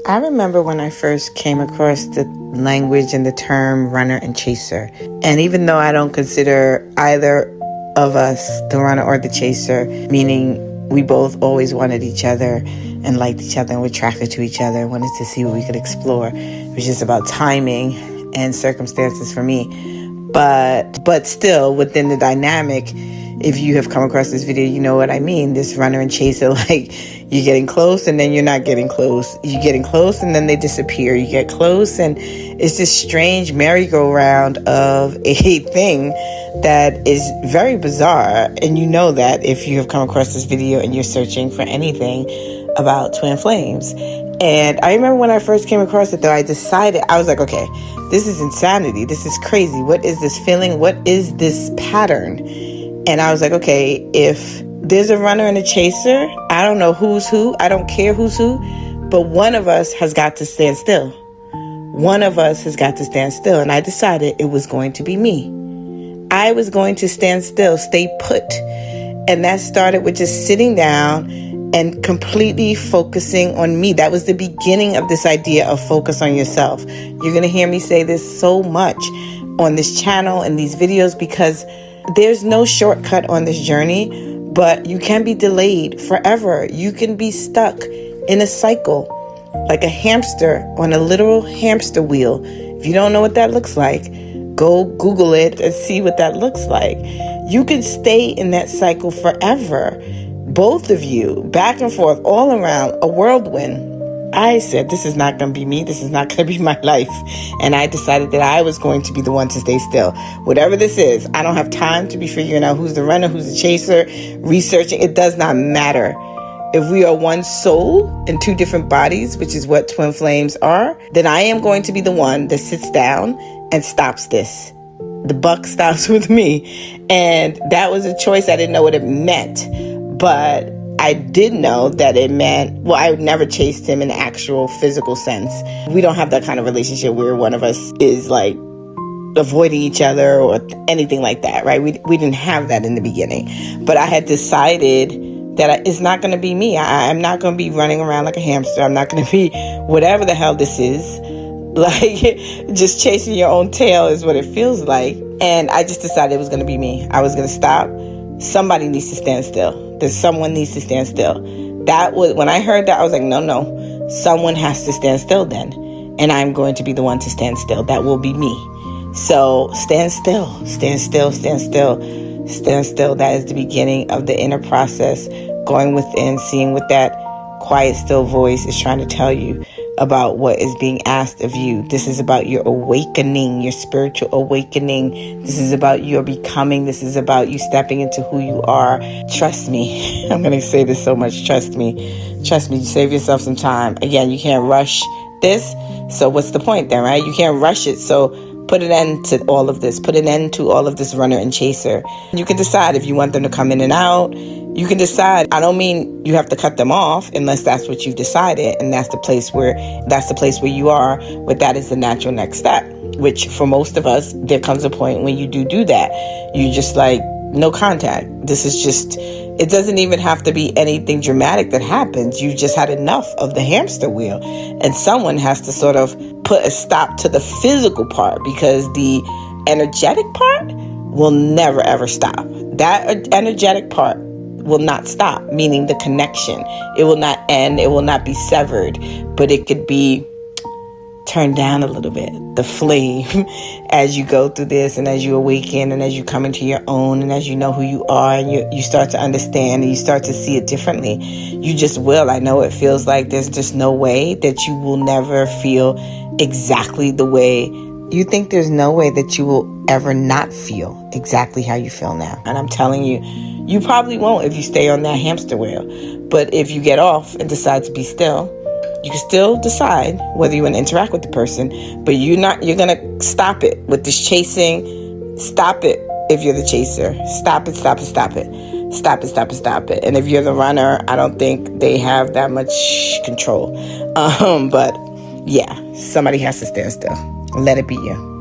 I remember when I first came across the language and the term runner and chaser. And even though I don't consider either of us the runner or the chaser, meaning we both always wanted each other and liked each other and were attracted to each other and wanted to see what we could explore. It was just about timing and circumstances for me. But still, within the dynamic, if you have come across this video, you know what I mean. This runner and chaser, like you're getting close and then you're not getting close. You're getting close and then they disappear. You get close and it's this strange merry-go-round of a thing that is very bizarre. And you know that if you have come across this video and you're searching for anything about twin flames. And I remember when I first came across it, though, I decided, I was like, okay, this is insanity. This is crazy. What is this feeling? What is this pattern? And I was like, okay, if there's a runner and a chaser, I don't know who's who. I don't care who's who. But one of us has got to stand still. One of us has got to stand still. And I decided it was going to be me. I was going to stand still, stay put. And that started with just sitting down and completely focusing on me. That was the beginning of this idea of focus on yourself. You're going to hear me say this so much on this channel and these videos because there's no shortcut on this journey, but you can be delayed forever. You can be stuck in a cycle like a hamster on a literal hamster wheel. If you don't know what that looks like, go Google it and see what that looks like. You can stay in that cycle forever. Both of you, back and forth, all around, a whirlwind. I said, this is not going to be me. This is not going to be my life. And I decided that I was going to be the one to stay still. Whatever this is, I don't have time to be figuring out who's the runner, who's the chaser, researching. It does not matter. If we are one soul in two different bodies, which is what twin flames are, then I am going to be the one that sits down and stops this. The buck stops with me. And that was a choice. I didn't know what it meant. But I did know that it meant, well, I would never chased him in the actual physical sense. We don't have that kind of relationship where one of us is like avoiding each other or anything like that, right? We didn't have that in the beginning. But I had decided that it's not going to be me. I'm not going to be running around like a hamster. I'm not going to be whatever the hell this is. Like, just chasing your own tail is what it feels like. And I just decided it was going to be me. I was going to stop. Somebody needs to stand still. Someone needs to stand still. That was when I heard that, I was like, no, someone has to stand still then. And I'm going to be the one to stand still. That will be me. So stand still, stand still, stand still, stand still. That is the beginning of the inner process, going within, seeing what that quiet, still voice is trying to tell you about what is being asked of you. This is about your awakening, your spiritual awakening. This is about your becoming. This is about you stepping into who you are. Trust me. I'm going to say this so much. Trust me. Trust me. Save yourself some time. Again, you can't rush this. So what's the point then, right? You can't rush it. So put an end to all of this. Put an end to all of this runner and chaser. You can decide if you want them to come in and out. You can decide. I don't mean you have to cut them off unless that's what you've decided. And that's the place where you are, where that is the natural next step, which for most of us, there comes a point when you do that. You just like, no contact. This is just, it doesn't even have to be anything dramatic that happens. You just had enough of the hamster wheel. And someone has to sort of put a stop to the physical part because the energetic part will never, ever stop. That energetic part will not stop, meaning the connection. It will not end. It will not be severed, but it could be turned down a little bit. The flame as you go through this and as you awaken and as you come into your own and as you know who you are and you start to understand and you start to see it differently. You just will. I know it feels like there's just no way that you will never feel exactly the way you think. There's no way that you will ever not feel exactly how you feel now. And I'm telling you, you probably won't if you stay on that hamster wheel. But if you get off and decide to be still, you can still decide whether you want to interact with the person, but you're going to stop it with this chasing. Stop it if you're the chaser. Stop it, stop it, stop it. Stop it, stop it, stop it. And if you're the runner, I don't think they have that much control. But yeah, somebody has to stand still. Let it be you.